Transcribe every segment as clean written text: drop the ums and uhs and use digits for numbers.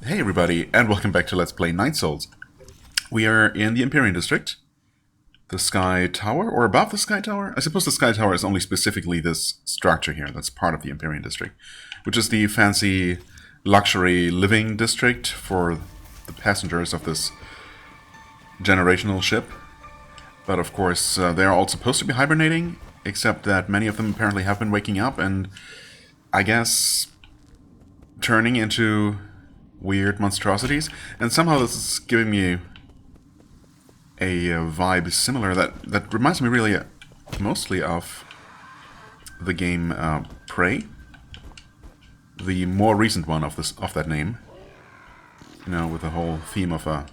Hey everybody, and welcome back to Let's Play Night Souls. We are in the Empyrean District. The Sky Tower, or above the Sky Tower? I suppose the Sky Tower is only specifically this structure here that's part of the Empyrean District, which is the fancy luxury living district for the passengers of this generational ship. But of course, they are all supposed to be hibernating, except that many of them apparently have been waking up and, I guess, turning into weird monstrosities, and somehow this is giving me a vibe similar that reminds me really mostly of the game Prey, the more recent one of that name. You know, with the whole theme of an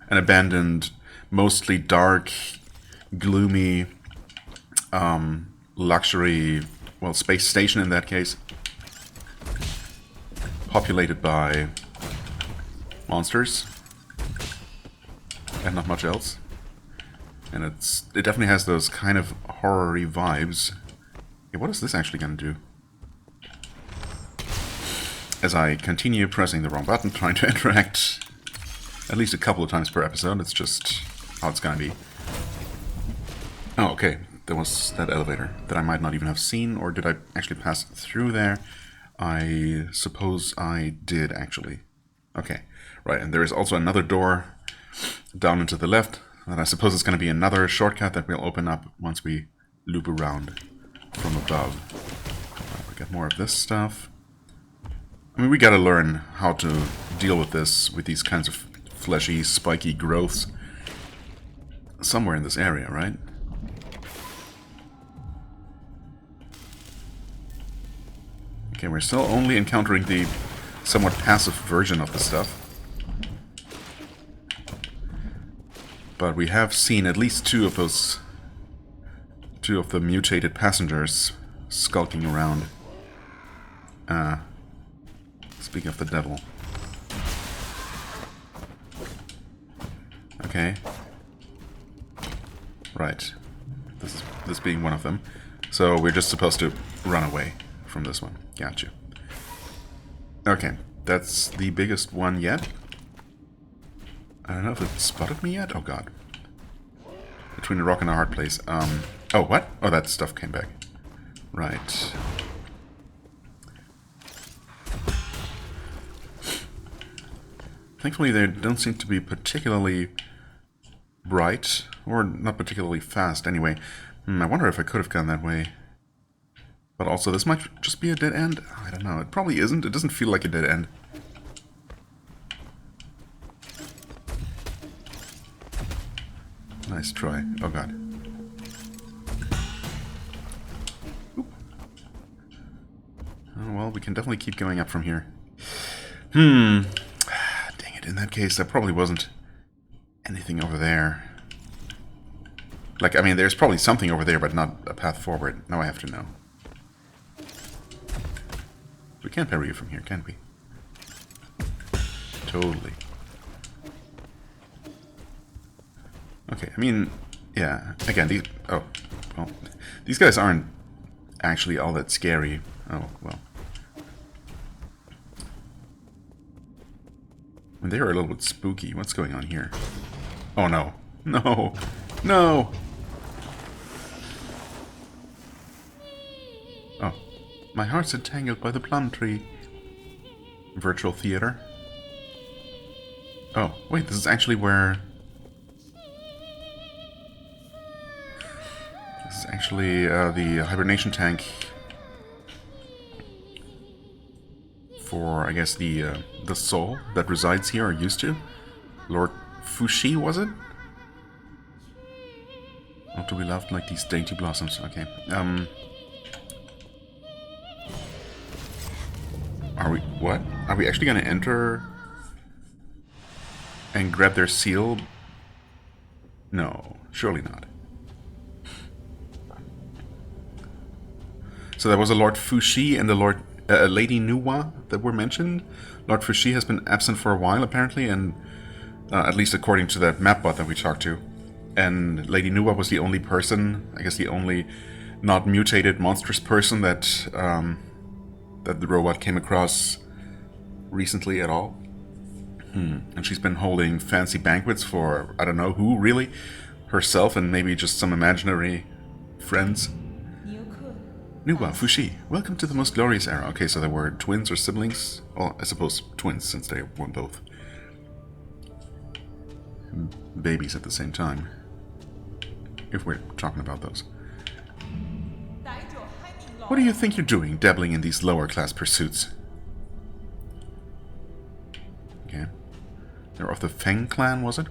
abandoned, mostly dark, gloomy, luxury, well, space station in that case, populated by monsters and not much else, and it definitely has those kind of horror-y vibes. Yeah, what is this actually gonna do? As I continue pressing the wrong button, trying to interact at least a couple of times per episode, it's just how it's gonna be. Oh, okay, there was that elevator that I might not even have seen, or did I actually pass through there? I suppose I did, actually. Okay. Right, and there is also another door down and to the left that I suppose is going to be another shortcut that we'll open up once we loop around from above. We got more of this stuff. I mean, we gotta learn how to deal with this, with these kinds of fleshy, spiky growths somewhere in this area, right? Okay, we're still only encountering the somewhat passive version of the stuff. But we have seen at least two of the mutated passengers skulking around. Speaking of the devil. Okay. Right. This being one of them. So we're just supposed to run away from this one. Gotcha. Okay, that's the biggest one yet. I don't know if it spotted me yet. Oh god. Between a rock and a hard place. Oh, what? Oh, that stuff came back. Right. Thankfully, they don't seem to be particularly bright, or not particularly fast anyway. I wonder if I could have gone that way. But also, this might just be a dead end. I don't know. It probably isn't. It doesn't feel like a dead end. Nice try. Oh god. Oop. Oh well, we can definitely keep going up from here. Dang it, in that case, there probably wasn't anything over there. Like, I mean, there's probably something over there, but not a path forward. Now I have to know. We can't parry you from here, can we? Totally. Okay, I mean, yeah, again, these... Oh, well, these guys aren't actually all that scary. Oh, well. And they are a little bit spooky. What's going on here? Oh, no. No! No! Oh. My heart's entangled by the plum tree. Virtual theater. Oh, wait, this is actually where... This is actually the hibernation tank for, I guess, the soul that resides here, or used to. Lord Fushi, was it? Not to be loved like these dainty blossoms. Okay. Are we... What? Are we actually going to enter and grab their seal? No, surely not. So there was a Lord Fushi and a Lady Nuwa that were mentioned. Lord Fushi has been absent for a while, apparently, and at least according to that map bot that we talked to. And Lady Nuwa was the only person, I guess the only not mutated monstrous person that that the robot came across recently at all. And she's been holding fancy banquets for, I don't know who, really? Herself and maybe just some imaginary friends. Nuba, Fushi, welcome to the most glorious era. Okay, so they were twins or siblings? Well, I suppose twins, since they were both babies at the same time. If we're talking about those. What do you think you're doing, dabbling in these lower-class pursuits? Okay. They're of the Feng clan, was it?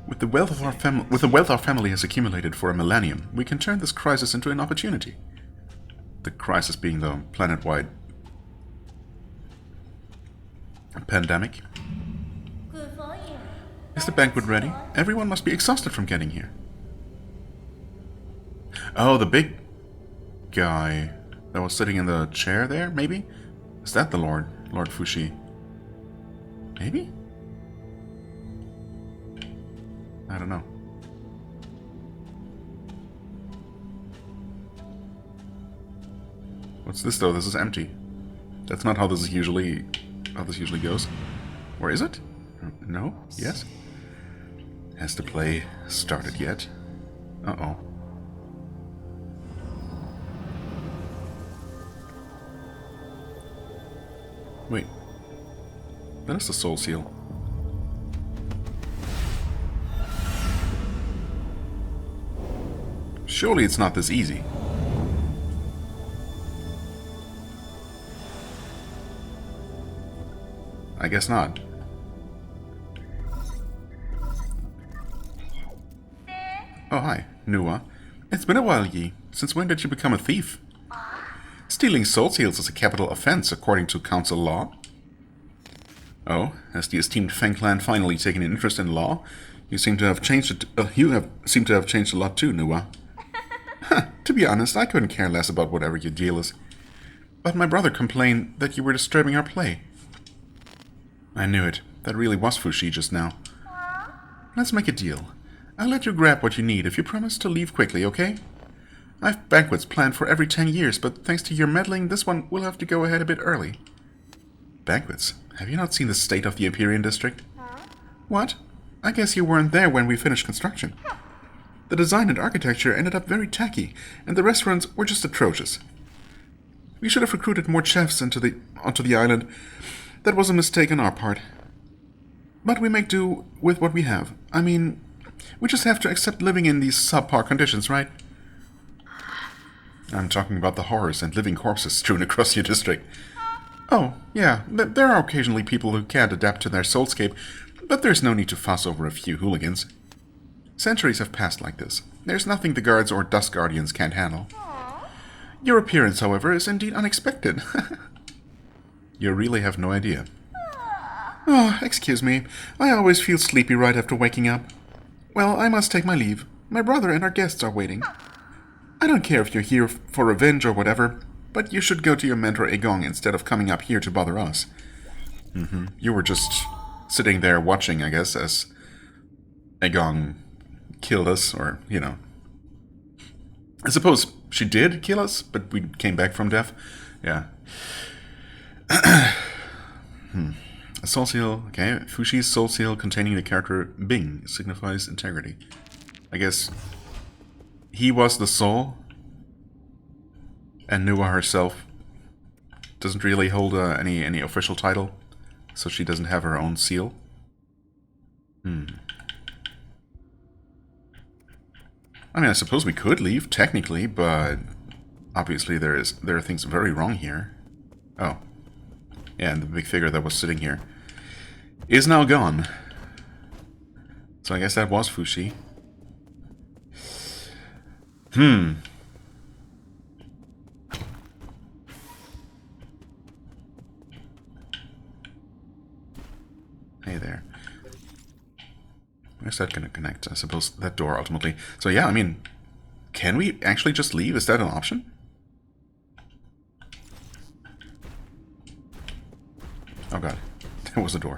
With the wealth our family has accumulated for a millennium, we can turn this crisis into an opportunity. The crisis being the planet-wide pandemic. Is the banquet ready? Everyone must be exhausted from getting here. Oh, the big guy that was sitting in the chair there, maybe? Is that the Lord Fushi? Maybe? I don't know. What's this though? This is empty. That's not how this usually goes. Or is it? No? Yes? Has the play started yet? Uh-oh. Wait. That is the soul seal. Surely it's not this easy. I guess not. Oh, hi, Nua. It's been a while, Yi. Since when did you become a thief? Stealing soul seals is a capital offense according to council law. Oh, has the esteemed Feng clan finally taken an interest in law? You seem to have changed a lot too, Nua. To be honest, I couldn't care less about whatever your deal is. But my brother complained that you were disturbing our play. I knew it. That really was Fushi just now. Let's make a deal. I'll let you grab what you need if you promise to leave quickly, okay? I've banquets planned for every 10 years, but thanks to your meddling, this one will have to go ahead a bit early. Banquets? Have you not seen the state of the Empyrean district? What? I guess you weren't there when we finished construction. The design and architecture ended up very tacky, and the restaurants were just atrocious. We should have recruited more chefs onto the island. That was a mistake on our part. But we make do with what we have. I mean, we just have to accept living in these subpar conditions, right? I'm talking about the horrors and living corpses strewn across your district. Oh, yeah, there are occasionally people who can't adapt to their soulscape, but there's no need to fuss over a few hooligans. Centuries have passed like this. There's nothing the guards or dust guardians can't handle. Your appearance, however, is indeed unexpected. You really have no idea. Oh, excuse me. I always feel sleepy right after waking up. Well, I must take my leave. My brother and our guests are waiting. I don't care if you're here for revenge or whatever, but you should go to your mentor Egong instead of coming up here to bother us. You were just sitting there watching, I guess, as Egong killed us, or, you know. I suppose she did kill us, but we came back from death. Yeah. A soul seal, okay. Fushi's soul seal containing the character Bing signifies integrity. I guess he was the soul, and Nuwa herself doesn't really hold any official title, so she doesn't have her own seal. I mean, I suppose we could leave, technically, but obviously there are things very wrong here. Oh. Yeah, and the big figure that was sitting here is now gone. So I guess that was Fushi. Hey there. Where's that going to connect? I suppose that door ultimately. So yeah, I mean, can we actually just leave? Is that an option? Oh god, there was a door.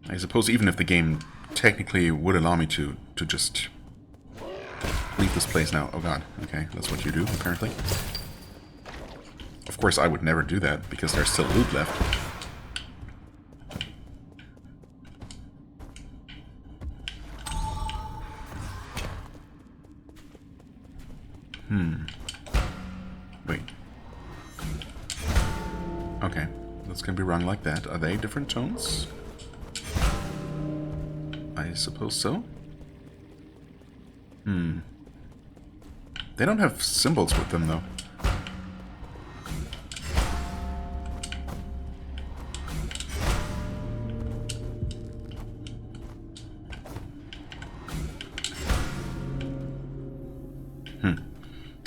I suppose even if the game technically would allow me to just leave this place now. Oh god, okay, that's what you do, apparently. Of course, I would never do that, because there's still loot left. Wait. Okay, that's gonna be rung like that. Are they different tones? I suppose so. They don't have symbols with them, though.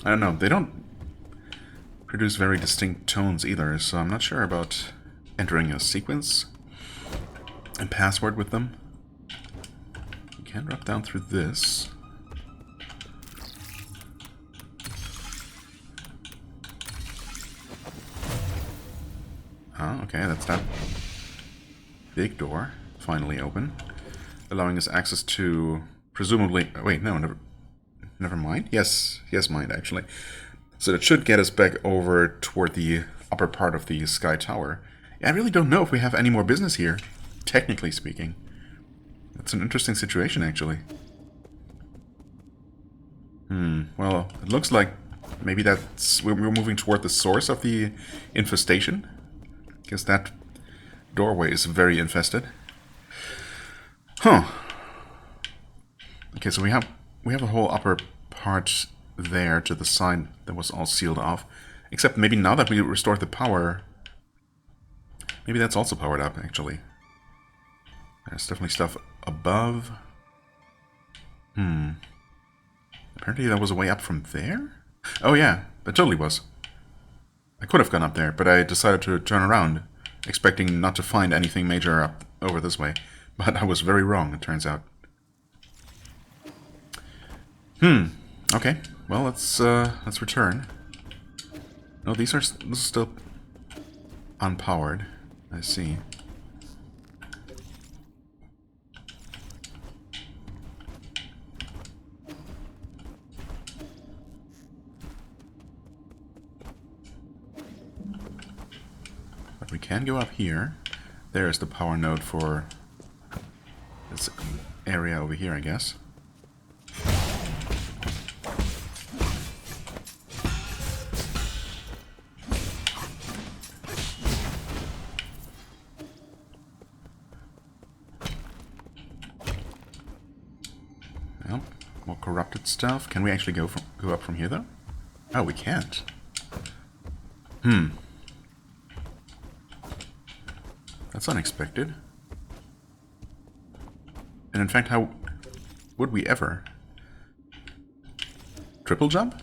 I don't know. They don't produce very distinct tones either, so I'm not sure about entering a sequence and password with them. You can drop down through this. Oh, okay, that's that big door finally open, allowing us access to presumably... wait, no, never mind. Yes, mind, actually. So that should get us back over toward the upper part of the Sky Tower. Yeah, I really don't know if we have any more business here, technically speaking. That's an interesting situation, actually. Well, it looks like maybe we're moving toward the source of the infestation. Because that doorway is very infested. Huh. Okay, so we have a whole upper part there to the side that was all sealed off. Except maybe now that we restored the power, maybe that's also powered up, actually. There's definitely stuff above. Apparently there was a way up from there? Oh yeah, that totally was. I could have gone up there, but I decided to turn around, expecting not to find anything major up over this way. But I was very wrong, it turns out. Okay. Well, let's return. No, this is still unpowered. I see. But we can go up here. There's the power node for this area over here, I guess. Well, more corrupted stuff. Can we actually go up from here, though? Oh, we can't. That's unexpected. And in fact, how would we ever? Triple jump?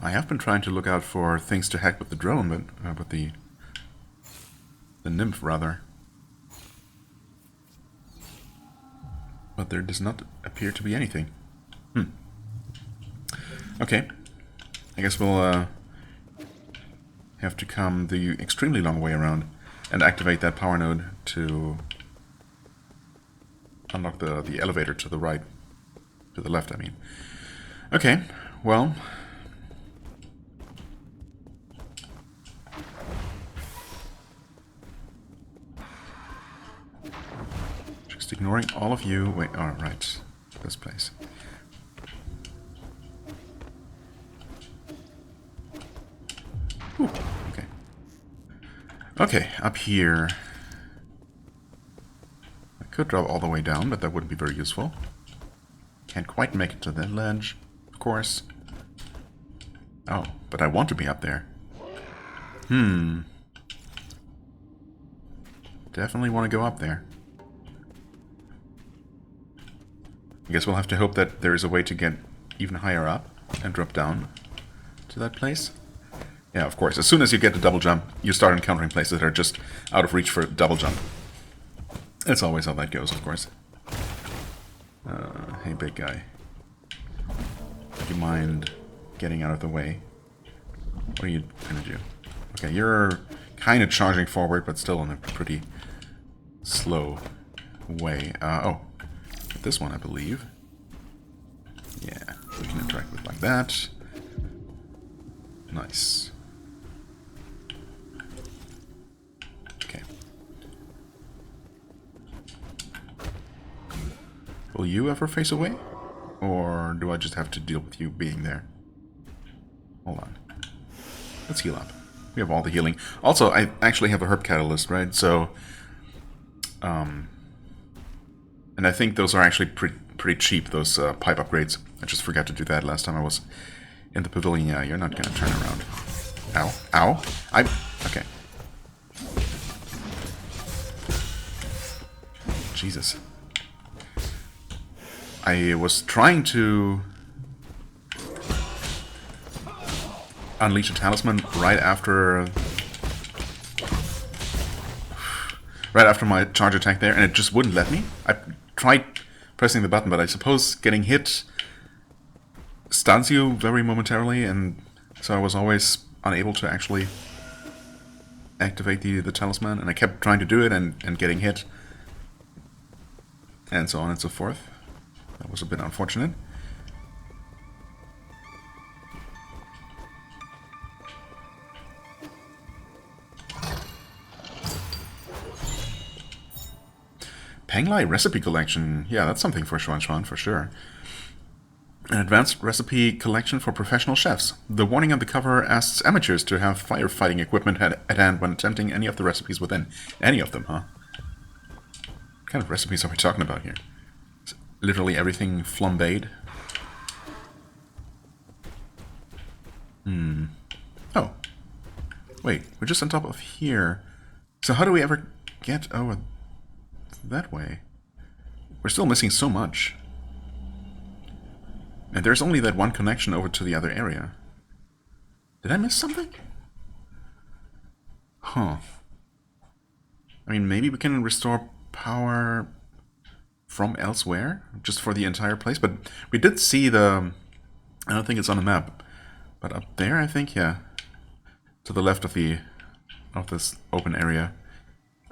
I have been trying to look out for things to hack with the drone, but with the nymph, rather. But there does not appear to be anything. Okay. I guess we'll have to come the extremely long way around and activate that power node to unlock the elevator to the right. To the left, I mean. Okay, well... just ignoring all of you... wait, alright. This place. Whew, okay. Okay, up here. I could drop all the way down, but that wouldn't be very useful. Can't quite make it to that ledge, of course. Oh, but I want to be up there. Definitely want to go up there. I guess we'll have to hope that there is a way to get even higher up and drop down to that place. Yeah, of course. As soon as you get the double jump, you start encountering places that are just out of reach for a double jump. That's always how that goes, of course. Hey, big guy. Do you mind getting out of the way? What are you gonna do? Okay, you're kind of charging forward, but still in a pretty slow way. Oh. this one, I believe. Yeah, we can interact with like that. Nice. Okay. Will you ever face away? Or do I just have to deal with you being there? Hold on. Let's heal up. We have all the healing. Also, I actually have a herb catalyst, right? So, and I think those are actually pretty cheap, those pipe upgrades. I just forgot to do that last time I was in the pavilion. Yeah, you're not going to turn around. Ow. Ow. Okay. Jesus. I was trying to unleash a talisman right after my charge attack there, and it just wouldn't let me. I tried pressing the button, but I suppose getting hit stuns you very momentarily, and so I was always unable to actually activate the talisman, and I kept trying to do it and getting hit, and so on and so forth. That was a bit unfortunate. Panglai recipe collection. Yeah, that's something for Xuan for sure. An advanced recipe collection for professional chefs. The warning on the cover asks amateurs to have firefighting equipment at hand when attempting any of the recipes within. Any of them, huh? What kind of recipes are we talking about here? Is literally everything flambéed? Oh. Wait, we're just on top of here. So how do we ever get over that way? We're still missing so much. And there's only that one connection over to the other area. Did I miss something? Huh. I mean, maybe we can restore power from elsewhere, just for the entire place, but we did see the... I don't think it's on the map, but up there, I think, yeah. To the left of this open area.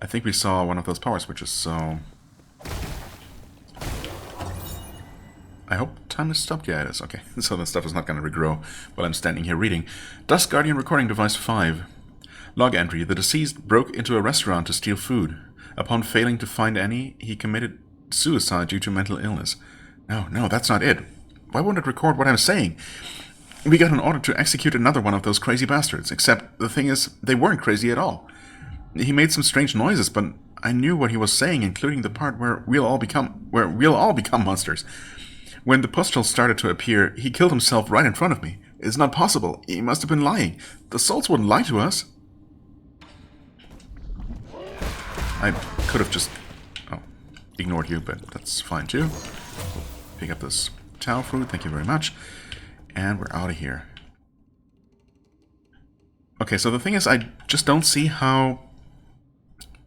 I think we saw one of those power switches, so... I hope time is stopped. Yeah, it is. Okay, so the stuff is not going to regrow while I'm standing here reading. Dust Guardian Recording Device 5. Log entry. The deceased broke into a restaurant to steal food. Upon failing to find any, he committed suicide due to mental illness. No, that's not it. Why won't it record what I'm saying? We got an order to execute another one of those crazy bastards, except the thing is, they weren't crazy at all. He made some strange noises, but I knew what he was saying, including the part where we'll all become monsters. When the pustules started to appear, he killed himself right in front of me. It's not possible. He must have been lying. The souls wouldn't lie to us. I could have just ignored you, but that's fine too. Pick up this Tao fruit, thank you very much. And we're out of here. Okay, so the thing is, I just don't see how...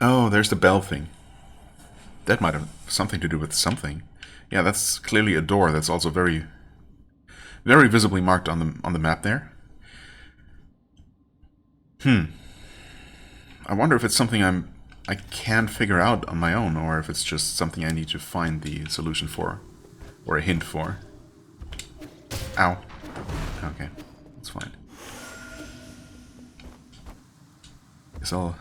Oh, there's the bell thing. That might have something to do with something. Yeah, that's clearly a door that's also very, very visibly marked on the map there. I wonder if it's something I can figure out on my own, or if it's just something I need to find the solution for, or a hint for. Ow. Okay, that's fine. Guess I'll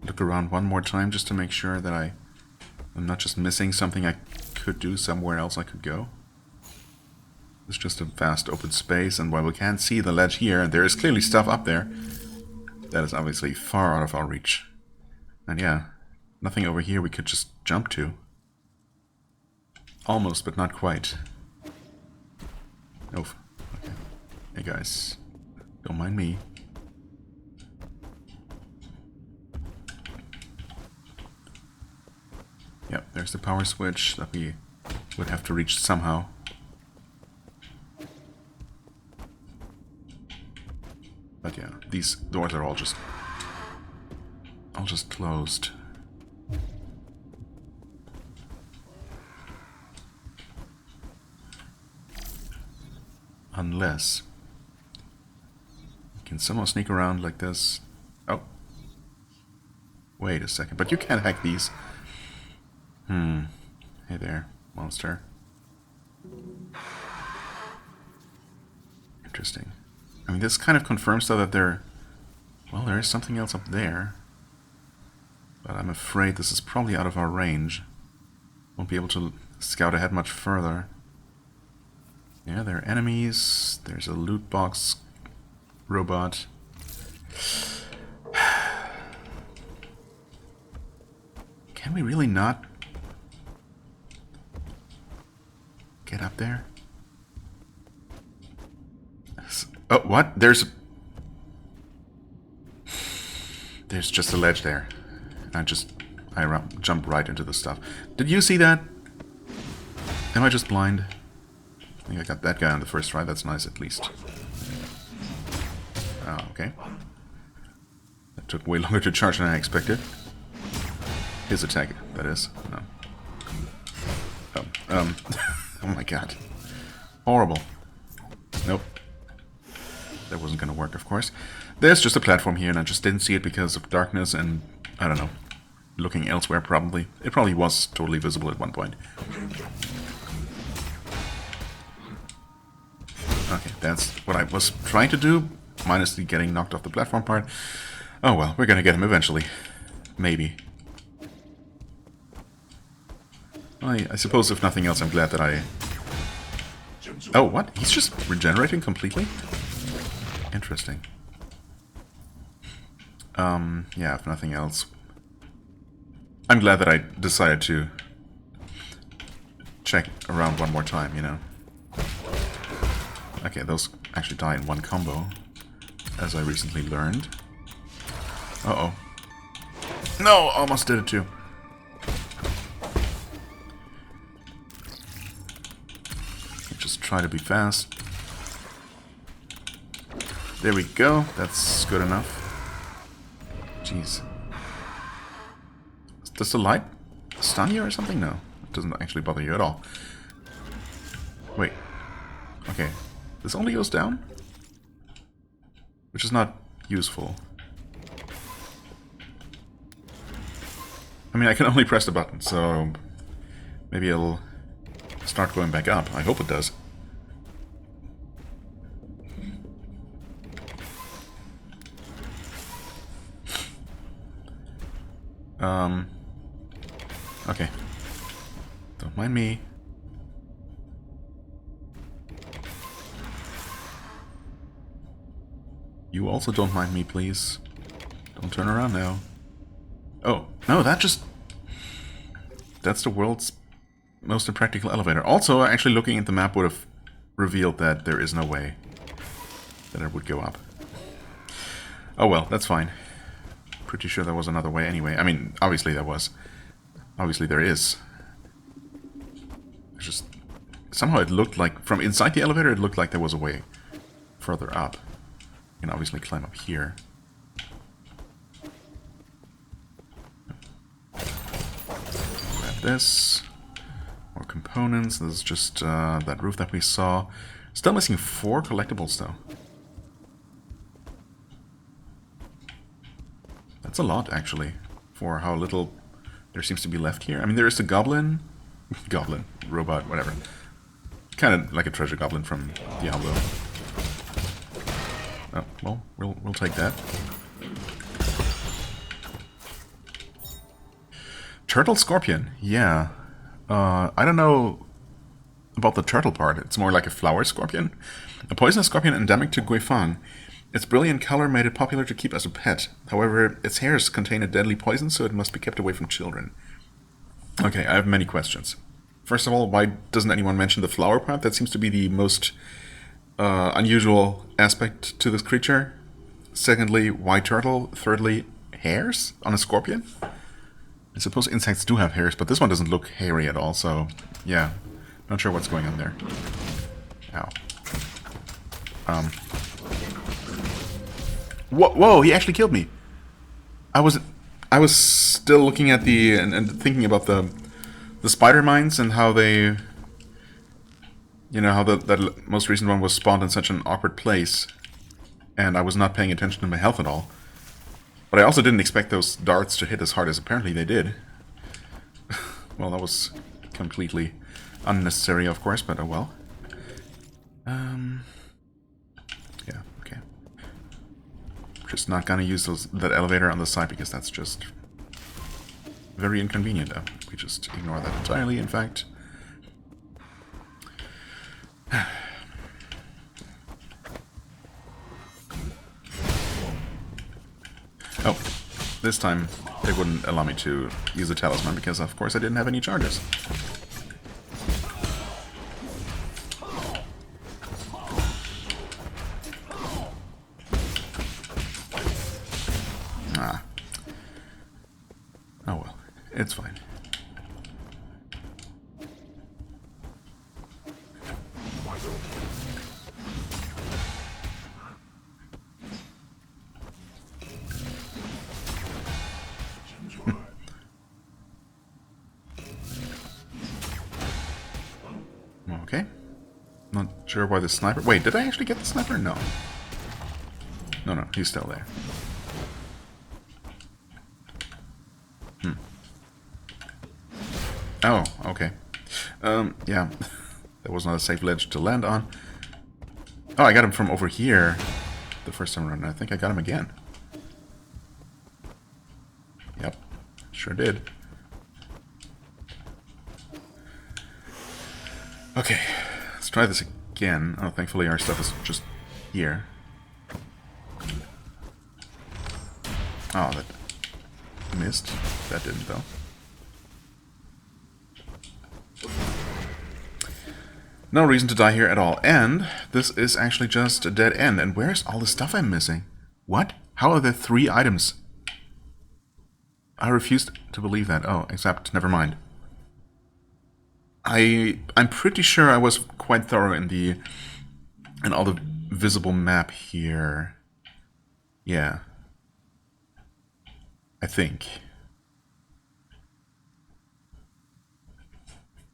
look around one more time just to make sure that I'm not just missing something I could do somewhere else I could go. It's just a vast open space, and while we can't see the ledge here, and there is clearly stuff up there, that is obviously far out of our reach. And yeah, nothing over here we could just jump to. Almost, but not quite. Oh, okay. Hey guys, don't mind me. Yep, there's the power switch that we would have to reach somehow. But yeah, these doors are all just closed. Unless we can somehow sneak around like this. Oh. Wait a second, but you can't hack these. Hey there. monster. Interesting. I mean, this kind of confirms, though, that there is something else up there. But I'm afraid this is probably out of our range. Won't be able to scout ahead much further. Yeah, there are enemies. There's a loot box robot. Can we really not get up there? Oh, what? There's just a ledge there. I jump right into the stuff. Did you see that? Am I just blind? I think I got that guy on the first try. That's nice, at least. Oh, okay. That took way longer to charge than I expected. His attack, that is. No. Oh, oh my god. Horrible. Nope. That wasn't gonna work, of course. There's just a platform here, and I just didn't see it because of darkness and, I don't know, looking elsewhere probably. It probably was totally visible at one point. Okay, that's what I was trying to do, minus the getting knocked off the platform part. Oh well, we're gonna get him eventually. Maybe. I suppose, if nothing else, I'm glad that I... Oh, what? He's just regenerating completely? Interesting. Yeah, if nothing else, I'm glad that I decided to check around one more time, you know. Okay, those actually die in one combo, as I recently learned. Uh-oh. No! Almost did it too. Just try to be fast. There we go. That's good enough. Jeez. Does the light stun you or something? No. It doesn't actually bother you at all. Wait. Okay. This only goes down? Which is not useful. I mean, I can only press the button, so maybe it'll start going back up. I hope it does. Okay. Don't mind me. You also don't mind me, please. Don't turn around now. Oh, no, that's the world's most impractical elevator. Also, actually looking at the map would have revealed that there is no way that it would go up. Oh well, that's fine. Pretty sure there was another way anyway. I mean, obviously there was. Obviously there is. It's just... somehow it looked like... from inside the elevator it looked like there was a way further up. You can obviously climb up here. Grab this. More components. This is just that roof that we saw. Still missing 4 collectibles though. That's a lot, actually, for how little there seems to be left here. I mean, there is the goblin... goblin, robot, whatever. Kind of like a treasure goblin from Diablo. Oh, well, we'll take that. Turtle scorpion, yeah. I don't know about the turtle part. It's more like a flower scorpion. A poisonous scorpion endemic to Guifang. Its brilliant color made it popular to keep as a pet. However, its hairs contain a deadly poison, so it must be kept away from children. Okay, I have many questions. First of all, why doesn't anyone mention the flower part? That seems to be the most unusual aspect to this creature. Secondly, why turtle? Thirdly, hairs on a scorpion? I suppose insects do have hairs, but this one doesn't look hairy at all, so yeah. Not sure what's going on there. Ow. Whoa, he actually killed me. I was still looking at the and thinking about the spider mines and how they, you know, how that most recent one was spawned in such an awkward place, and I was not paying attention to my health at all. But I also didn't expect those darts to hit as hard as apparently they did. Well, that was completely Unnecessary, of course, but oh well. Yeah, okay. Just not gonna use that elevator on the side because that's just very inconvenient. We just ignore that entirely, in fact. Oh, this time they wouldn't allow me to use a talisman because, of course, I didn't have any charges. Ah. Oh well, it's fine. Okay. Not sure why the sniper... Wait, did I actually get the sniper? No. No, he's still there. Oh, okay. Yeah. That was not a safe ledge to land on. Oh, I got him from over here the first time around. I think I got him again. Yep. Sure did. Okay. Let's try this again. Oh, thankfully our stuff is just here. Oh, that missed. That didn't, though. No reason to die here at all. And this is actually just a dead end. And where's all the stuff I'm missing? What? How are there 3 items? I refuse to believe that. Oh, except, never mind. I'm pretty sure I was quite thorough in all the visible map here. Yeah. I think.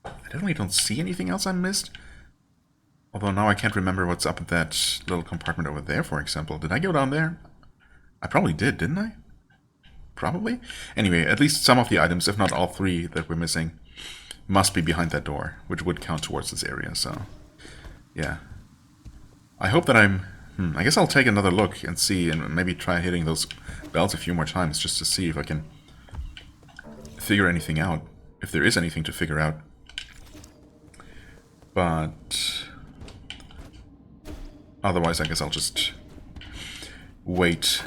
I definitely don't see anything else I missed. Although now I can't remember what's up at that little compartment over there, for example. Did I go down there? I probably did, didn't I? Probably? Anyway, at least some of the items, if not all 3 that we're missing, must be behind that door, which would count towards this area, so... yeah. I hope that I'm... I guess I'll take another look and see, and maybe try hitting those bells a few more times, just to see if I can figure anything out. If there is anything to figure out. But... otherwise, I guess I'll just wait.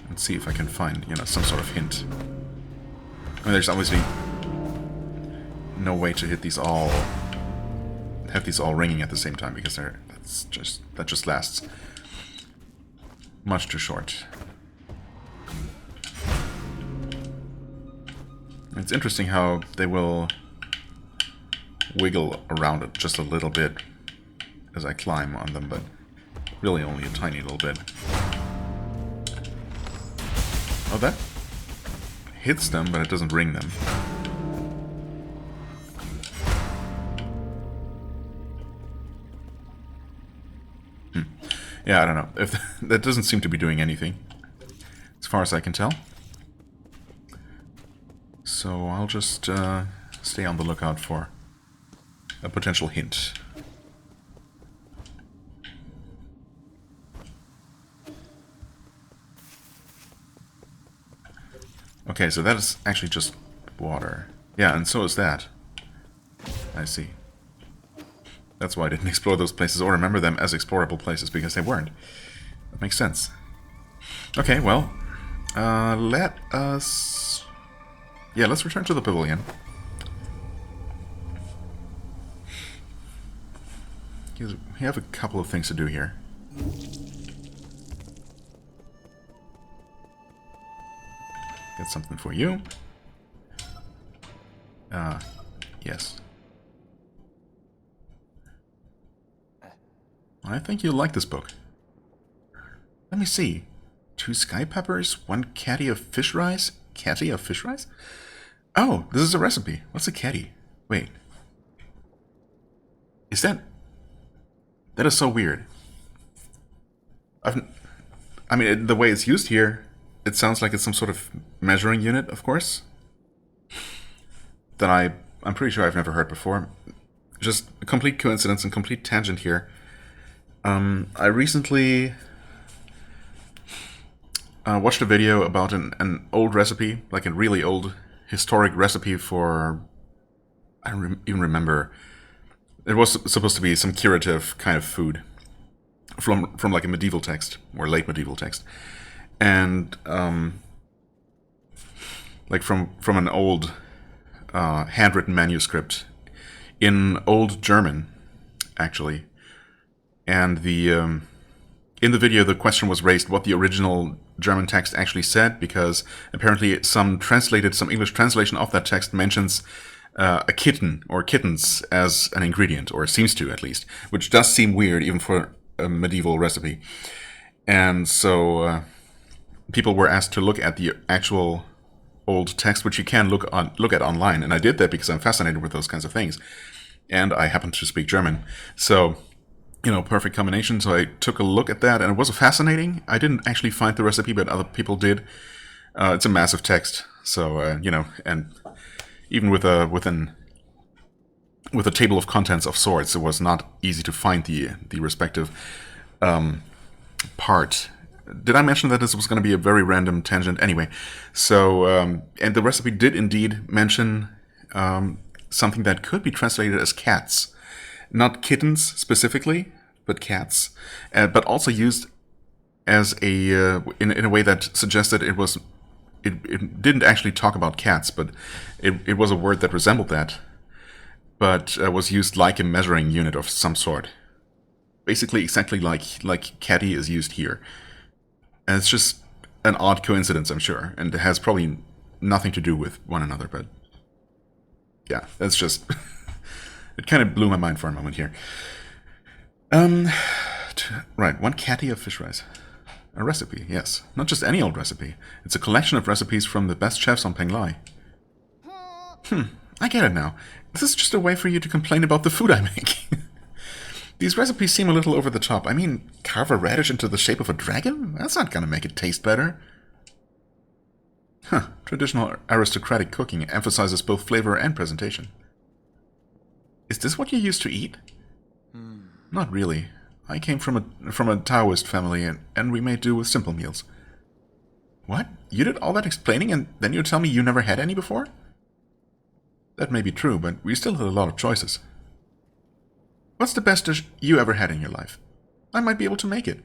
And see if I can find, you know, some sort of hint. I mean, there's obviously no way to hit these all, have these all ringing at the same time, because that just lasts much too short. It's interesting how they will wiggle around it just a little bit as I climb on them, but really only a tiny little bit. Oh, that hits them, but it doesn't ring them. Yeah, I don't know. If that doesn't seem to be doing anything, as far as I can tell. So I'll just stay on the lookout for a potential hint. Okay, so that is actually just water. Yeah, and so is that. I see. That's why I didn't explore those places or remember them as explorable places, because they weren't. That makes sense. Okay, well, let us... yeah, let's return to the pavilion. We have a couple of things to do here. Get something for you. Yes. I think you'll like this book. Let me see. 2 sky peppers, 1 caddy of fish rice. Caddy of fish rice? Oh, this is a recipe. What's a caddy? Wait. Is that... that is so weird. I mean, the way it's used here, it sounds like it's some sort of measuring unit, of course, that I'm pretty sure I've never heard before. Just a complete coincidence and complete tangent here. I recently watched a video about an old recipe, like a really old historic recipe for... I don't even remember. It was supposed to be some curative kind of food from like a medieval text, or late medieval text. And like from an old handwritten manuscript in Old German, actually. And the in the video, the question was raised what the original German text actually said, because apparently some English translation of that text mentions a kitten or kittens as an ingredient, or seems to at least, which does seem weird even for a medieval recipe. And so people were asked to look at the actual old text, which you can look at online, and I did that because I'm fascinated with those kinds of things, and I happen to speak German, so perfect combination. So I took a look at that, and it was fascinating. I didn't actually find the recipe, but other people did. It's a massive text, so and even with a table of contents of sorts, it was not easy to find the respective part. Did I mention that this was going to be a very random tangent? Anyway, so and the recipe did indeed mention something that could be translated as cats, not kittens specifically, but cats, but also used as a in a way that suggested it was. It didn't actually talk about cats, but it was a word that resembled that, but was used like a measuring unit of some sort. Basically, exactly like catty is used here. And it's just an odd coincidence, I'm sure, and it has probably nothing to do with one another, but yeah, that's just... it kind of blew my mind for a moment here. Right, 1 catty of fish rice. A recipe, yes. Not just any old recipe. It's a collection of recipes from the best chefs on Penglai. I get it now. This is just a way for you to complain about the food I make. These recipes seem a little over the top. I mean, carve a radish into the shape of a dragon? That's not gonna make it taste better. Traditional aristocratic cooking emphasizes both flavor and presentation. Is this what you used to eat? Not really. I came from a Taoist family, and we made do with simple meals. What? You did all that explaining, and then you tell me you never had any before? That may be true, but we still had a lot of choices. What's the best dish you ever had in your life? I might be able to make it.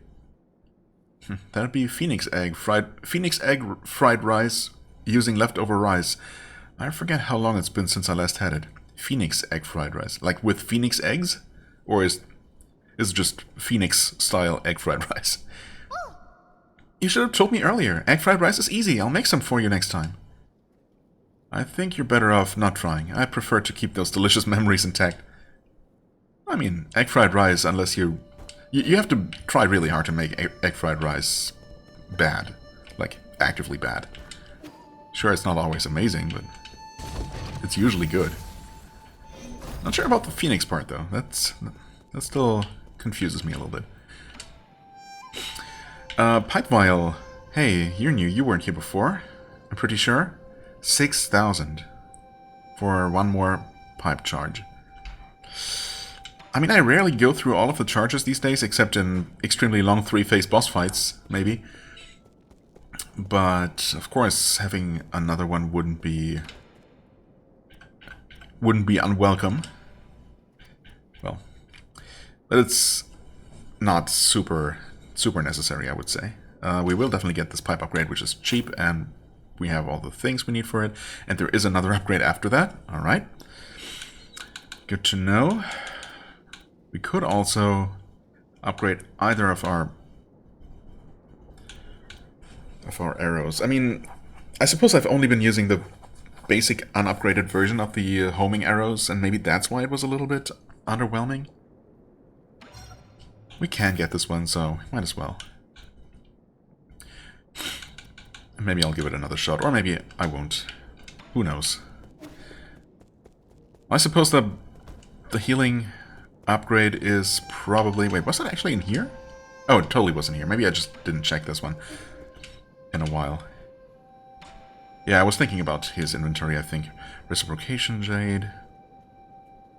That'd be phoenix egg fried rice using leftover rice. I forget how long it's been since I last had it. Phoenix egg fried rice. Like with phoenix eggs? Or is it just Phoenix-style egg fried rice? You should have told me earlier. Egg fried rice is easy. I'll make some for you next time. I think you're better off not trying. I prefer to keep those delicious memories intact. I mean, egg fried rice, unless you have to try really hard to make egg fried rice bad. Like, actively bad. Sure, it's not always amazing, but it's usually good. Not sure about the Phoenix part, though. That still confuses me a little bit. Pipe vial. Hey, you're new. You weren't here before. I'm pretty sure. 6,000 for 1 more pipe charge. I mean, I rarely go through all of the charges these days, except in extremely long 3-phase boss fights, maybe. But, of course, having another one wouldn't be unwelcome. Well, but it's not super necessary, I would say. We will definitely get this pipe upgrade, which is cheap, and we have all the things we need for it. And there is another upgrade after that. Alright. Good to know. We could also upgrade either of our arrows. I mean, I suppose I've only been using the basic unupgraded version of the homing arrows, and maybe that's why it was a little bit underwhelming. We can get this one, so might as well. Maybe I'll give it another shot, or maybe I won't. Who knows? I suppose the healing upgrade is probably... Wait, was that actually in here? Oh, it totally wasn't here. Maybe I just didn't check this one in a while. Yeah, I was thinking about his inventory, I think. Reciprocation Jade.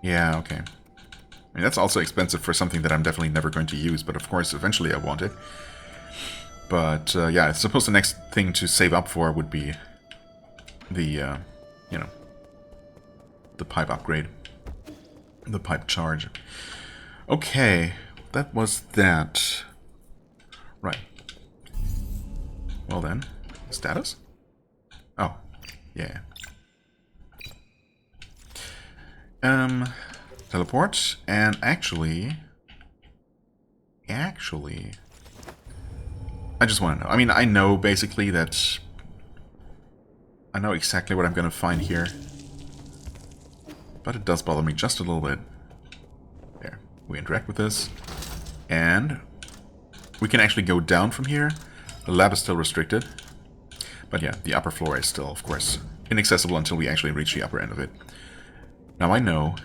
Yeah, okay. I mean, that's also expensive for something that I'm definitely never going to use, but of course, eventually I want it. But, yeah, I suppose the next thing to save up for would be the, you know, the pipe upgrade. The pipe charge. Okay, that was that. Right. Well then, status? Oh, yeah. Teleport, and actually, I just want to know. I mean, I know basically that, I know exactly what I'm going to find here, but it does bother me just a little bit. There, we interact with this, and we can actually go down from here. The lab is still restricted, but yeah, the upper floor is still, of course, inaccessible until we actually reach the upper end of it. Now I know.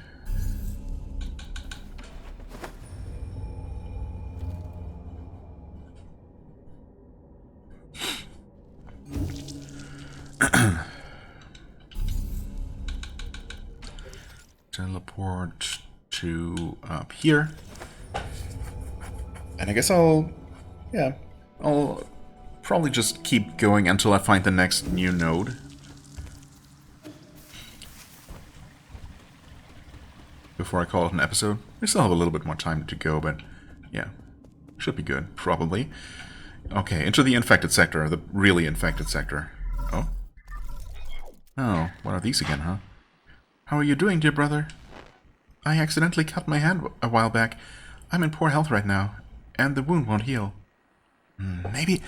Teleport to up here. And I guess I'll probably just keep going until I find the next new node. Before I call it an episode. We still have a little bit more time to go, but yeah, should be good, probably. Okay, into the infected sector, the really infected sector. Oh? Oh, what are these again, huh? How are you doing, dear brother? I accidentally cut my hand a while back. I'm in poor health right now, and the wound won't heal. Maybe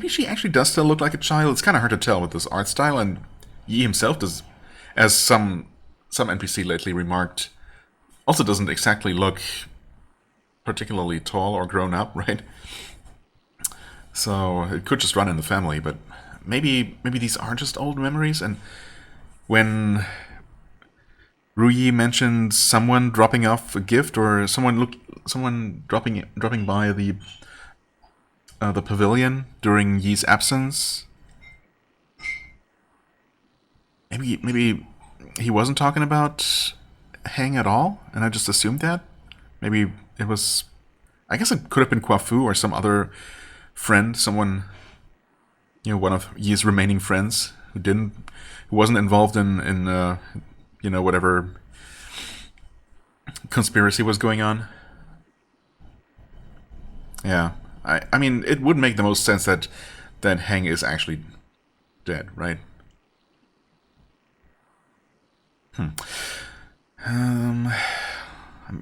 she actually does still look like a child. It's kind of hard to tell with this art style, and Yi himself does, as some NPC lately remarked, also doesn't exactly look particularly tall or grown up, right? So it could just run in the family, but maybe these are just old memories. And when Ruyi mentioned someone dropping off a gift, or someone dropping by the pavilion during Yi's absence, maybe he wasn't talking about Hang at all, and I just assumed that. Maybe it was, I guess it could have been Kwafu or some other friend, someone, you know, one of Yi's remaining friends who wasn't involved in you know, whatever conspiracy was going on. Yeah, I mean, it would make the most sense that Hang is actually dead, right? I'm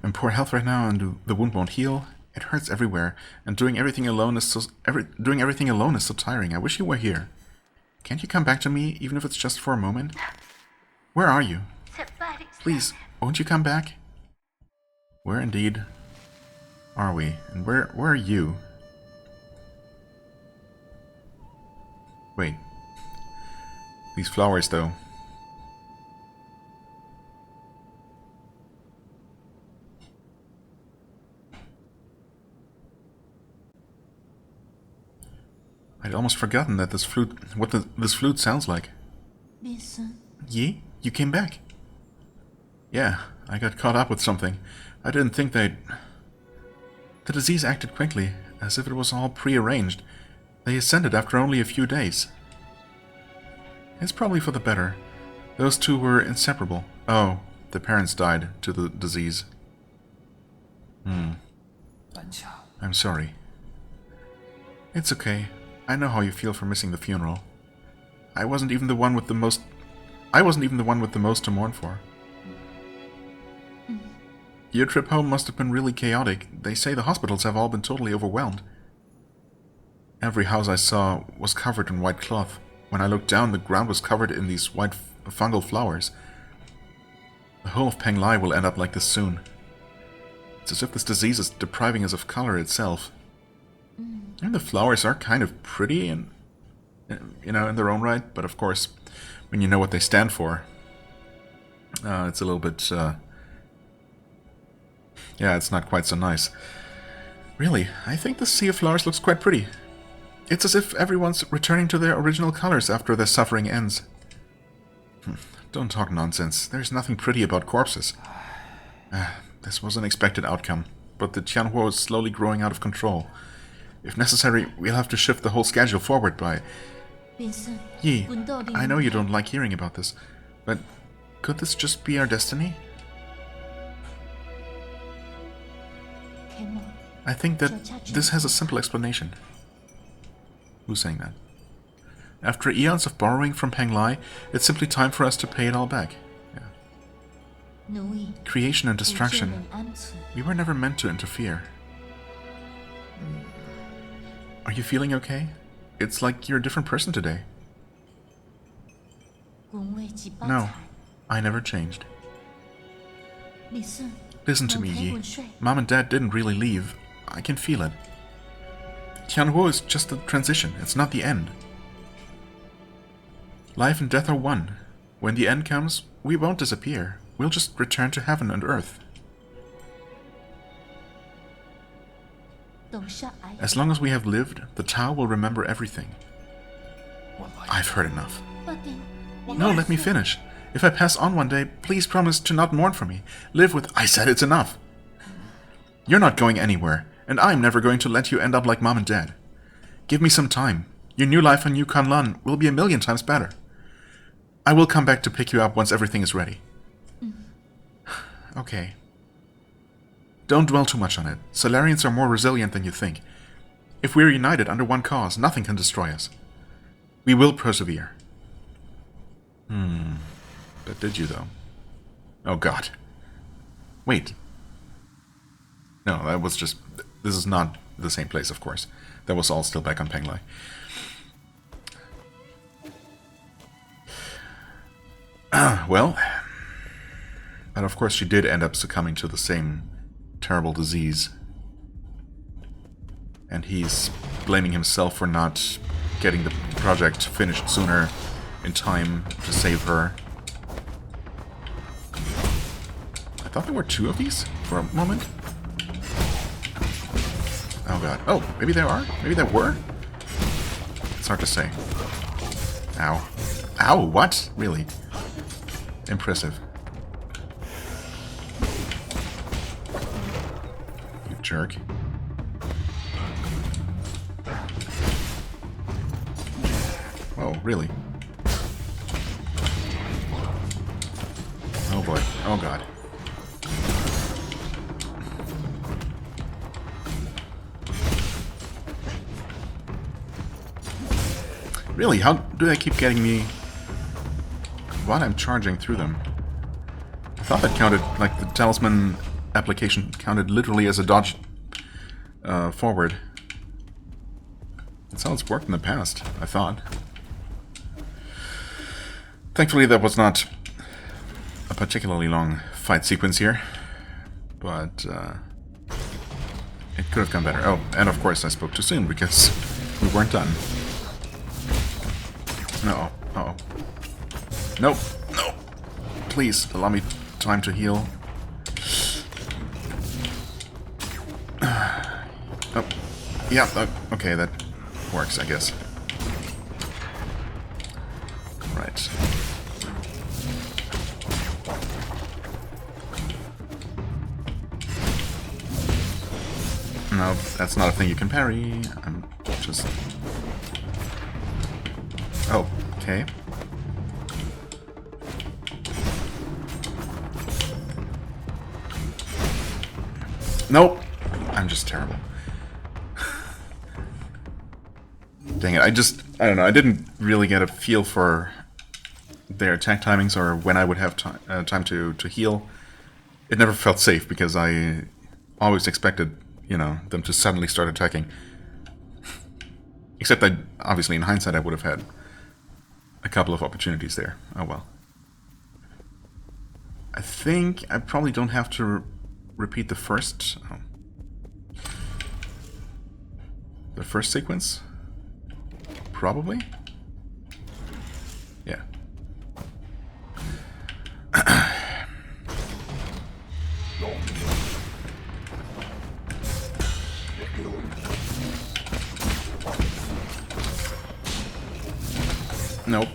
in poor health right now, and the wound won't heal. It hurts everywhere, and doing everything alone is so tiring. I wish you were here. Can't you come back to me, even if it's just for a moment? Where are you? Please, won't you come back? Where indeed are we? And where are you? Wait. These flowers, though. I'd almost forgotten that this flute sounds like. Yi, you came back. Yeah, I got caught up with something. I didn't think they'd... The disease acted quickly, as if it was all prearranged. They ascended after only a few days. It's probably for the better. Those two were inseparable. Oh, the parents died to the disease. I'm sorry. It's okay. I know how you feel for missing the funeral. I wasn't even the one with the most to mourn for. Your trip home must have been really chaotic. They say the hospitals have all been totally overwhelmed. Every house I saw was covered in white cloth. When I looked down, the ground was covered in these white fungal flowers. The whole of Penglai will end up like this soon. It's as if this disease is depriving us of color itself. And the flowers are kind of pretty, and you know, in their own right, but of course, when you know what they stand for, it's a little bit, yeah, it's not quite so nice. Really, I think the sea of flowers looks quite pretty. It's as if everyone's returning to their original colors after their suffering ends. Don't talk nonsense. There's nothing pretty about corpses. This was an expected outcome, but the Tianhuo is slowly growing out of control. If necessary, we'll have to shift the whole schedule forward by... Yi, I know you don't like hearing about this, but could this just be our destiny? I think that this has a simple explanation. Who's saying that? After eons of borrowing from Penglai, it's simply time for us to pay it all back. Yeah. Creation and destruction. We were never meant to interfere. Are you feeling okay? It's like you're a different person today. No, I never changed. Listen to me, Yi. Mom and Dad didn't really leave. I can feel it. Tianhuo is just the transition, it's not the end. Life and death are one. When the end comes, we won't disappear. We'll just return to heaven and earth. As long as we have lived, the Tao will remember everything. I've heard enough. No, let me finish. If I pass on one day, please promise to not mourn for me. Live with... I said it's enough. You're not going anywhere, and I'm never going to let you end up like Mom and Dad. Give me some time. Your new life on New Kanlan will be 1,000,000 times better. I will come back to pick you up once everything is ready. Okay. Don't dwell too much on it. Solarians are more resilient than you think. If we're united under one cause, nothing can destroy us. We will persevere. But did you, though? Oh, God. Wait. No, that was just... This is not the same place, of course. That was all still back on Penglai. Well... But of course she did end up succumbing to the same terrible disease. And he's blaming himself for not getting the project finished sooner in time to save her. I thought there were 2 of these for a moment. Oh god. Oh, maybe there are? Maybe there were? It's hard to say. Ow. Ow, what? Really? Impressive. You jerk. Oh, really? Oh boy. Oh god. Really? How do they keep getting me while I'm charging through them? I thought that counted, like the talisman application counted literally as a dodge forward. That's how it's worked in the past, I thought. Thankfully that was not a particularly long fight sequence here, but it could have gone better. Oh, and of course I spoke too soon because we weren't done. No. Uh-oh. Nope. No. Please, allow me time to heal. Oh. Yeah, okay, that works, I guess. Right. No, that's not a thing you can parry. I'm just... Oh, okay. Nope. I'm just terrible. Dang it, I don't know, I didn't really get a feel for their attack timings or when I would have time to heal. It never felt safe because I always expected, you know, them to suddenly start attacking. Except that, obviously, in hindsight, I would have had a couple of opportunities there. Oh well. I think I probably don't have to repeat the first... Oh. The first sequence? Probably? Yeah. Nope.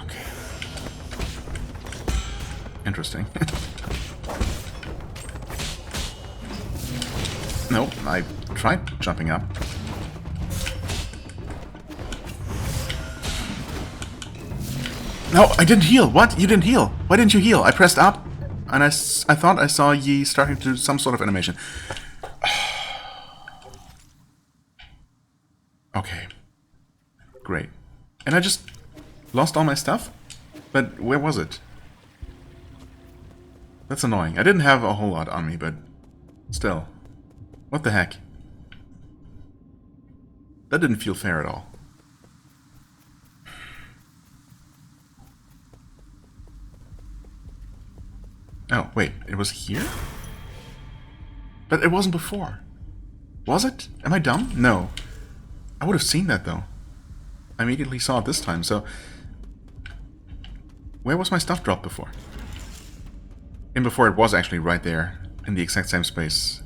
Okay. Interesting. Nope, I tried jumping up. No, I didn't heal. What? You didn't heal. Why didn't you heal? I pressed up, and I thought I saw ye starting to do some sort of animation. Okay. Great. And I just lost all my stuff? But where was it? That's annoying. I didn't have a whole lot on me, but still. What the heck? That didn't feel fair at all. Oh, wait, it was here? But it wasn't before. Was it? Am I dumb? No. I would have seen that, though. I immediately saw it this time, so... Where was my stuff dropped before? And before it was actually right there, in the exact same space.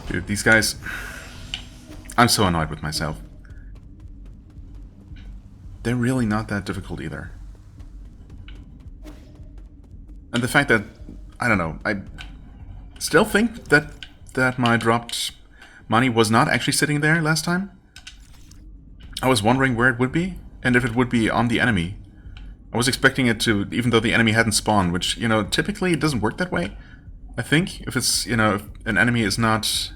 Dude, these guys... I'm so annoyed with myself. They're really not that difficult either. And the fact that... I don't know, I still think that my dropped money was not actually sitting there last time. I was wondering where it would be, and if it would be on the enemy. I was expecting it to, even though the enemy hadn't spawned, which, you know, typically it doesn't work that way. I think if it's, you know, if an enemy is not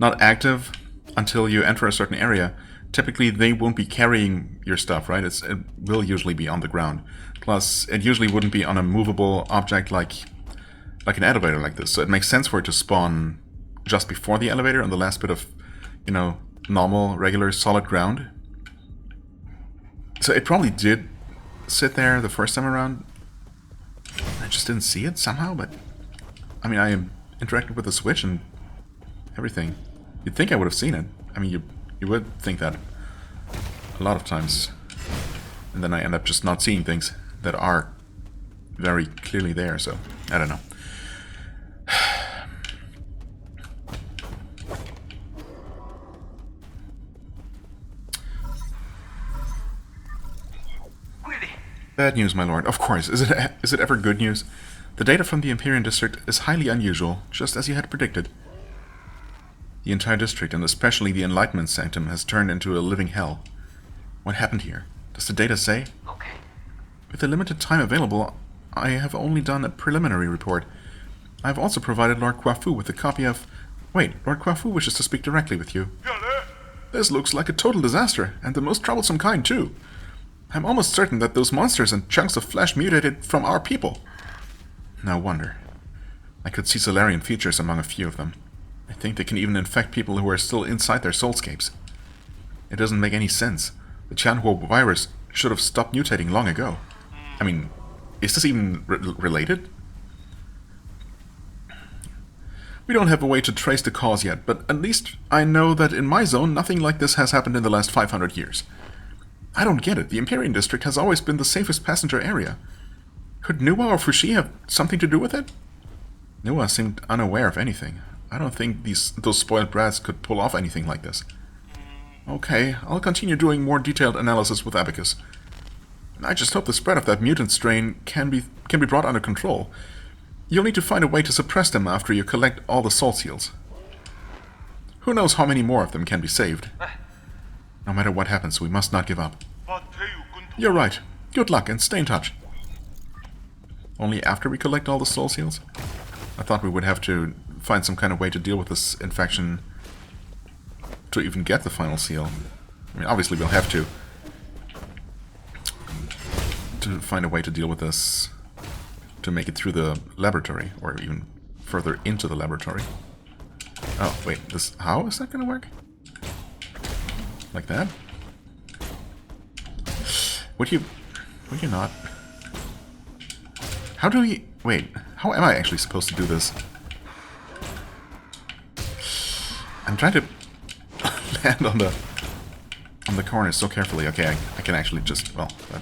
active until you enter a certain area, typically they won't be carrying your stuff, right? It will usually be on the ground. Plus, it usually wouldn't be on a movable object like an elevator like this. So it makes sense for it to spawn just before the elevator on the last bit of, you know, normal, regular, solid ground. So it probably did sit there the first time around. I just didn't see it somehow, but... I mean, I interacted with the switch and everything. You'd think I would have seen it. I mean, you would think that a lot of times. And then I end up just not seeing things that are very clearly there, so I don't know. Bad news, my lord. Of course. Is it ever good news? The data from the Empyrean district is highly unusual, just as you had predicted. The entire district, and especially the Enlightenment Sanctum, has turned into a living hell. What happened here? Does the data say? Okay. With the limited time available, I have only done a preliminary report. I have also provided Lord Quafu with a copy of... Wait, Lord Quafu wishes to speak directly with you. This looks like a total disaster, and the most troublesome kind, too. I'm almost certain that those monsters and chunks of flesh mutated from our people. No wonder. I could see Solarian features among a few of them. I think they can even infect people who are still inside their soulscapes. It doesn't make any sense. The Tianhuo virus should have stopped mutating long ago. I mean, is this even related? We don't have a way to trace the cause yet, but at least I know that in my zone nothing like this has happened in the last 500 years. I don't get it. The Empyrean district has always been the safest passenger area. Could Nuwa or Fushi have something to do with it? Nuwa seemed unaware of anything. I don't think those spoiled brats could pull off anything like this. Okay, I'll continue doing more detailed analysis with Abacus. I just hope the spread of that mutant strain can be brought under control. You'll need to find a way to suppress them after you collect all the soul seals. Who knows how many more of them can be saved. No matter what happens, we must not give up. You're right. Good luck and stay in touch. Only after we collect all the soul seals? I thought we would have to find some kind of way to deal with this infection to even get the final seal. I mean, obviously we'll have to find a way to deal with this, to make it through the laboratory, or even further into the laboratory. Oh, wait, how is that gonna work? Like that? Would you not? How do we... Wait, how am I actually supposed to do this? I'm trying to land on the corners so carefully. Okay, I can actually just... Well, that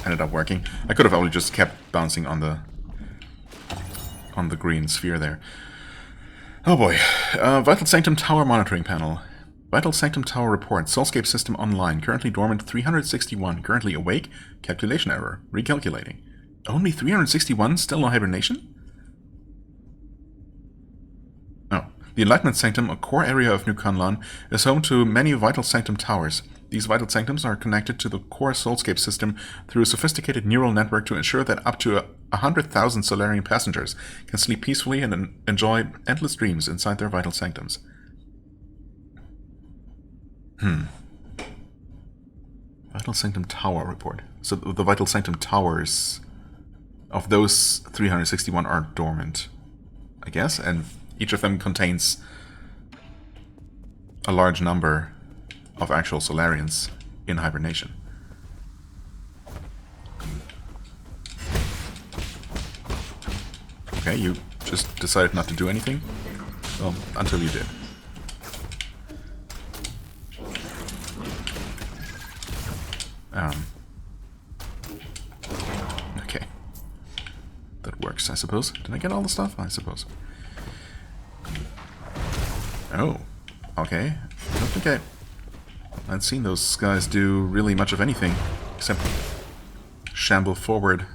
ended up working. I could have only just kept bouncing on the green sphere there. Oh boy. Vital Sanctum Tower Monitoring Panel. Vital Sanctum Tower report. Soulscape system online. Currently dormant 361. Currently awake. Calculation error. Recalculating. Only 361? Still no hibernation? Oh. The Enlightenment Sanctum, a core area of New Kunlun, is home to many Vital Sanctum towers. These Vital Sanctums are connected to the core Soulscape system through a sophisticated neural network to ensure that up to 100,000 Solarian passengers can sleep peacefully and enjoy endless dreams inside their Vital Sanctums. Vital Sanctum Tower report. So the Vital Sanctum towers of those 361 are dormant, I guess, and each of them contains a large number of actual Solarians in hibernation. Okay, you just decided not to do anything? Well, until you did. Okay. That works, I suppose. Did I get all the stuff? I suppose. Oh. Okay. I don't think I'd seen those guys do really much of anything, except shamble forward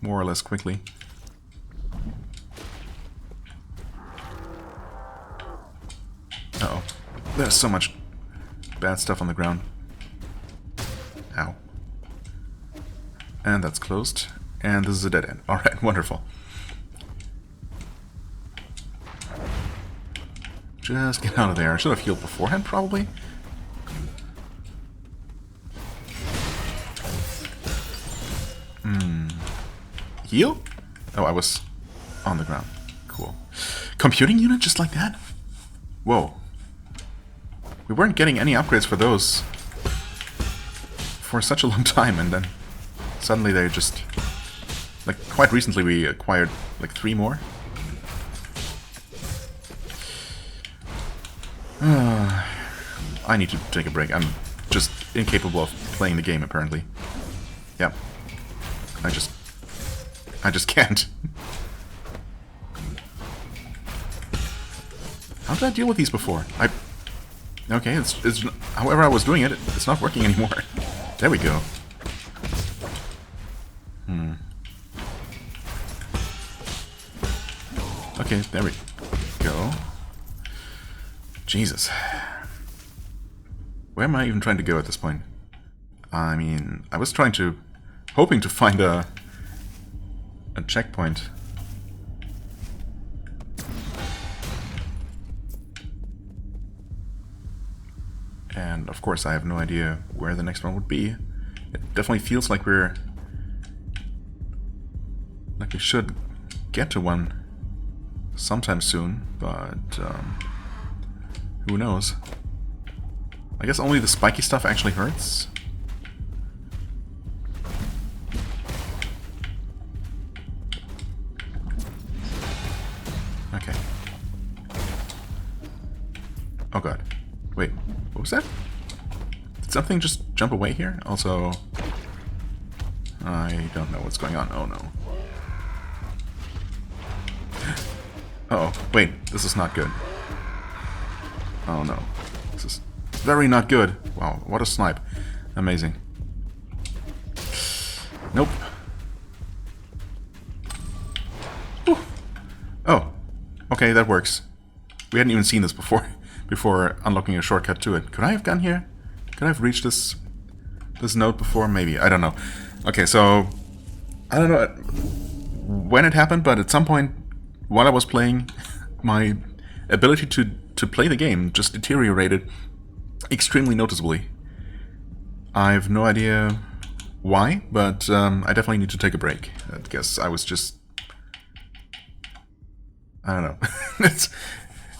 more or less quickly. Uh-oh. There's so much bad stuff on the ground. Ow. And that's closed. And this is a dead end. Alright, wonderful. Just get out of there. I should have healed beforehand, probably. Heal? Oh, I was on the ground. Cool. Computing unit just like that? Whoa. We weren't getting any upgrades for those for such a long time, and then suddenly they just... Like, quite recently we acquired, like, 3 more. I need to take a break. I'm just incapable of playing the game, apparently. Yep. I just can't. How did I deal with these before? Okay, it's however I was doing it, it's not working anymore. There we go. Okay, there we go. Jesus. Where am I even trying to go at this point? I mean, I was hoping to find a checkpoint. And of course I have no idea where the next one would be. It definitely feels like we should get to one sometime soon, but who knows? I guess only the spiky stuff actually hurts. Okay. Oh god. Wait, what was that? Did something just jump away here? Also, I don't know what's going on. Oh no. Uh-oh. Wait, this is not good. Oh no. This is very not good. Wow, what a snipe. Amazing. Nope. Whew. Oh. Okay, that works. We hadn't even seen this before unlocking a shortcut to it. Could I have gone here? Could I have reached this node before? Maybe. I don't know. Okay, so I don't know when it happened, but at some point while I was playing, my ability to play the game just deteriorated extremely noticeably. I've no idea why, but I definitely need to take a break. I guess I was just... I don't know. It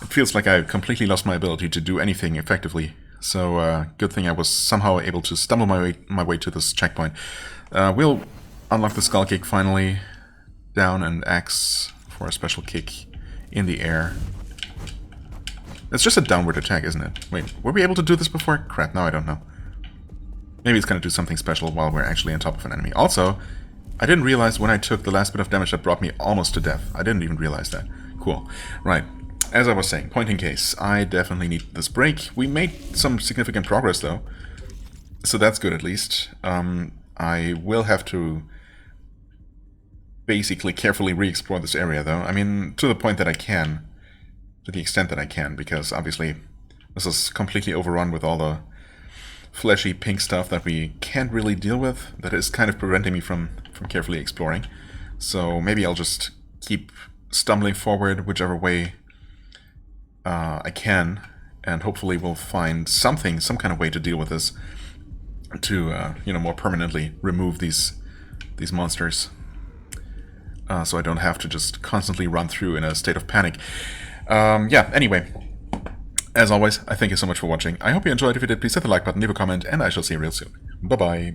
feels like I completely lost my ability to do anything effectively. So good thing I was somehow able to stumble my way to this checkpoint. We'll unlock the skull kick finally. Down and X for a special kick in the air. It's just a downward attack, isn't it? Wait, were we able to do this before? Crap, now I don't know. Maybe it's going to do something special while we're actually on top of an enemy. Also, I didn't realize when I took the last bit of damage that brought me almost to death. I didn't even realize that. Cool. Right. As I was saying, point in case, I definitely need this break. We made some significant progress, though. So that's good, at least. I will have to basically carefully re-explore this area, though. I mean, to the point that I can. To the extent that I can, because obviously this is completely overrun with all the fleshy pink stuff that we can't really deal with, that is kind of preventing me from carefully exploring. So maybe I'll just keep stumbling forward whichever way I can, and hopefully we'll find some kind of way to deal with this, to more permanently remove these monsters, so I don't have to just constantly run through in a state of panic. Yeah, anyway, as always, I thank you so much for watching. I hope you enjoyed. If you did, please hit the like button, leave a comment, and I shall see you real soon. Bye-bye.